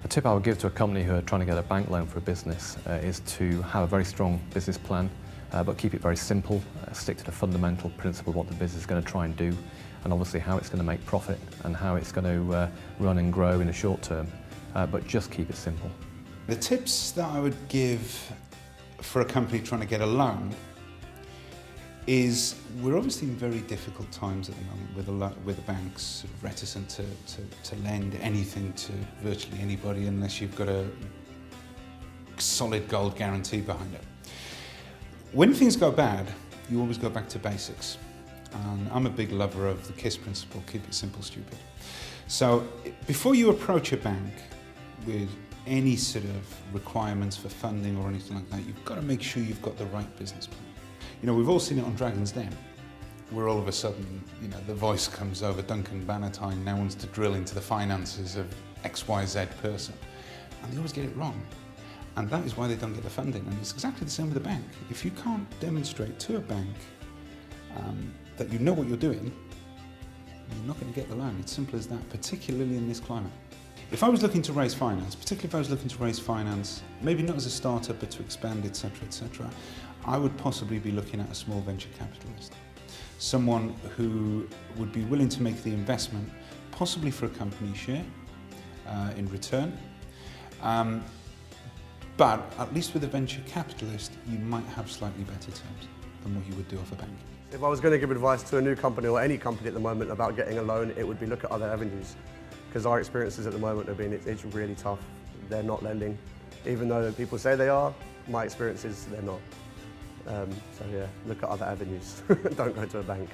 A tip I would give to a company who are trying to get a bank loan for a business is to have a very strong business plan, but keep it very simple, stick to the fundamental principle of what the business is going to try and do, and obviously how it's going to make profit and how it's going to run and grow in the short term, but just keep it simple. The tips that I would give for a company trying to get a loan is we're obviously in very difficult times at the moment with the banks sort of reticent to lend anything to virtually anybody unless you've got a solid gold guarantee behind it. When things go bad, you always go back to basics. And I'm a big lover of the KISS principle, keep it simple, stupid. So before you approach a bank with any sort of requirements for funding or anything like that, you've got to make sure you've got the right business plan. You know, we've all seen it on Dragon's Den, where all of a sudden, you know, the voice comes over, Duncan Bannatyne now wants to drill into the finances of XYZ person. And they always get it wrong. And that is why they don't get the funding. And it's exactly the same with the bank. If you can't demonstrate to a bank that you know what you're doing, you're not going to get the loan. It's simple as that, particularly in this climate. If I was looking to raise finance, particularly if I was looking to raise finance, maybe not as a startup, but to expand, etc., I would possibly be looking at a small venture capitalist. Someone who would be willing to make the investment, possibly for a company share in return. But at least with a venture capitalist, you might have slightly better terms than what you would do off a bank. If I was going to give advice to a new company or any company at the moment about getting a loan, it would be look at other avenues. Because our experiences at the moment have been, it's really tough. They're not lending. Even though people say they are, my experience is they're not. So yeah, look at other avenues. Don't go to a bank.